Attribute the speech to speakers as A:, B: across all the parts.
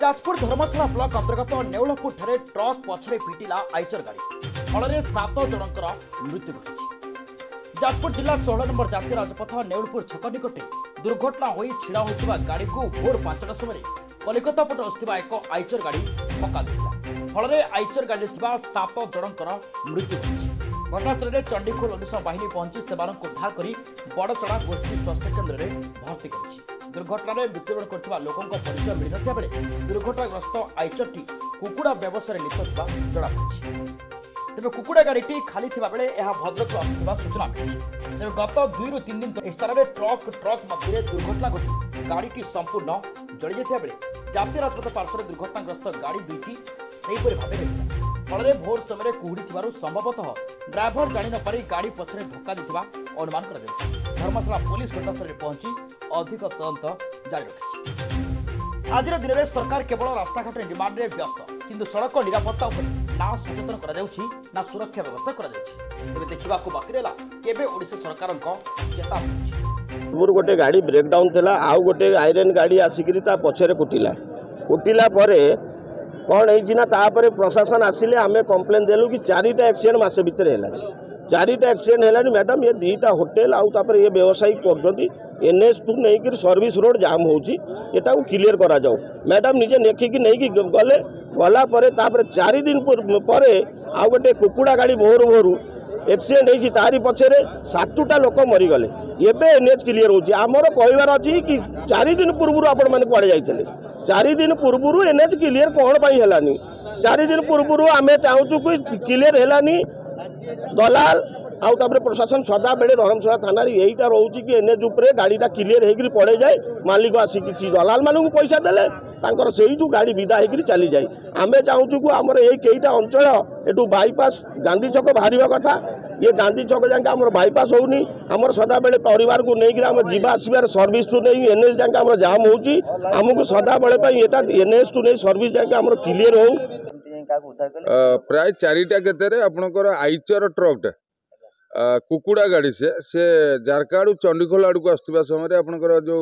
A: जाजपुर धर्मशाला block अंतर्गत नेउलपुर ठारे truck पछरे पिटिला Eicher गाड़ी फल 7 जनकर मृत्यु घटी। जाजपुर जिला 16 नंबर जातीय राजपथ नेउलपुर छक निकटे दुर्घटना हो छिड़ा होता गाड़ी को भोर 5टा समय कलिकता पट आसुवा एक आइचर गाड़ी धक्का देता फल आइचर गाड़ी 7 जनकर मृत्यु घटी। घटनास्थल में चंडीखोल अग्निशम बाहिनी पहुंची सेवान उद्धार कर बड़चणा गोष्ठी स्वास्थ्य केन्द्र में भर्ती कर दुर्घटना में मृत्युवरण करथिबा लोकों परिचय मिल नथिया बेले दुर्घटनाग्रस्त आइचरटी कुकुड़ा व्यवसाय लिप्त थिबा जणा पड़िछि। तेज कुकुड़ा गाड़ी खाली थिबा बेले यह भद्रक आसुवा सूचना मिली। तेज गत 2 ରୁ 3 दिन स्थान में ट्रक मध्य दुर्घटना घटी गाड़ी संपूर्ण जली जाता बेले जातीय राजपथ पार्श्व दुर्घटनाग्रस्त गाड़ी दुईटी सेहीपरि भाव रही फल भोर समय कुहुड़ी थिबारु संभवतः ड्राइवर जानि न पारि गाड़ी पछरे धक्का देथिबा अनुमान कर धर्मशाला पुलिस घटनास्थल में पहुंची अधिक तदंत जारी रखिछि। आज दिन में सरकार केवल रास्ताघाट निर्माण में व्यस्त किंतु सड़क निरापत्ता ना सचेतन ना सुरक्षा व्यवस्था देखा बाकी रहा केबे ओडिशा सरकार चेतावनी
B: गोटे गाड़ी ब्रेकडाउन थला आउ गोटे आयरन गाड़ी आसिक पछरे कुटिला कौन है प्रशासन आसिले आम कम्प्लेन देलु कि 4टा एक्सीडेंट मस भितर है 4टा एक्सीडेंट है मैडम ये 2टा होटेल आउ ये व्यवसायी कर NH टू नहीं सर्विस रोड जाम होची एटा क्लियर करा जाओ मैडम निजे नेखिकी नहीं गले गला 4 दिन पर आउ गोटे कुकुड़ा गाड़ी भोर भोरू एक्सीडेंट होती तारी पछरे 7टा लोक मरीगले एबे NH क्लियर होची आमर कहबार अच्छी कि 4 दिन पूर्व आपण मैंने कड़े जाइए 4 दिन पूर्व NH क्लियर कौन पाई हेलानी 4 दिन पूर्व आम चाहूँ कि क्लियर हेलानी दलाल आउ प्रशासन सदा बेले धर्मशाला थाना यहीटा रोचे कि NH उपरे गाड़ीटा क्लियर होकर पड़े जाए मालिक आसिक दलाल मानू पैसा देले से गाड़ी विदा होकर चली जाए आम चाहूँ कि आमर यही कईटा अंचल एटू बाईपास गांधी छक बाहर कथा ये गांधी छक जाके आम बाईपास होनी आमर सदा बेले परिवार को लेकिन आम जीवा आसबार सर्विस टू नहीं NH जाके आम जाम होची आमको सदा बेले NH टू नहीं सर्विस जाके आम क्लियर हो
C: प्राय 4टा केते आपनकर आइचर ट्रकटा कुकुड़ा गाड़ी से जारकाड़ू चंडीखोल आड़ को आसुवा समय आपनकर जो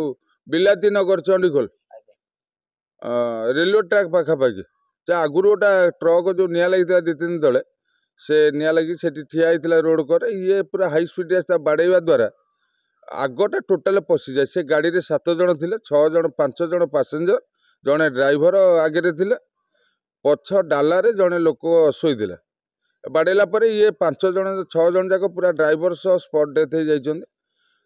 C: बिलाती नगर चंडीखोल रेलवे ट्रैक पाखापाखि आगुरी गोटा ट्रक जो निया लगी 2-3 दिन तले से निया लगी से ठिया होता रोड कर ये पूरा हाई स्पीड रास्ता बाड़ेवा द्वारा आगटा टोटाल पशि जाए से गाड़ी में 7 जन थे 5 जन पैसेंजर जड़े ड्राइवर आगे थे पछ डालारे जड़े लोक शोईला बाड़ेला पर ये 5 जन 6 जन जाक पूरा ड्राइवर सह स्पॉट डेथ हो जाइए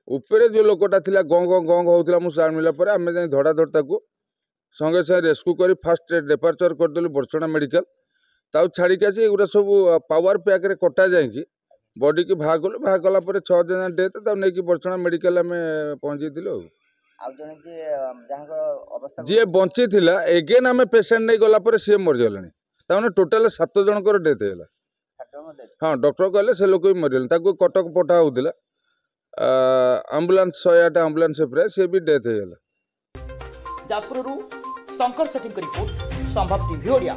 C: उपरे जो लोकटा था गंग होता मुझे जाणला आम जा धड़ाधड़ ताकू संगे संगे रेस्क्यू कर फास्ट डिपार्चर करदेलु बड़चणा मेडिकल ताऊ छाड़ी आसी एगुरा सब पावर पैक रे कटा जाए बॉडी की भाग गला 6 जन डेथ ताऊ नहीं बड़चणा मेडिकल आम पहुँची जी बंची थिला एगेन आम पेसेंट नहीं गला सी मरीगला ताने टोटाल 7 जनकर डेथ है। हाँ डॉक्टर कहले से लोक भी मरीगले कटक पठा होता आंबुलांस 108 आंबुलांस सी भी डेथ है।
A: जाजपुर शंकर सेठी रिपोर्ट संभव टीवी ओडिया।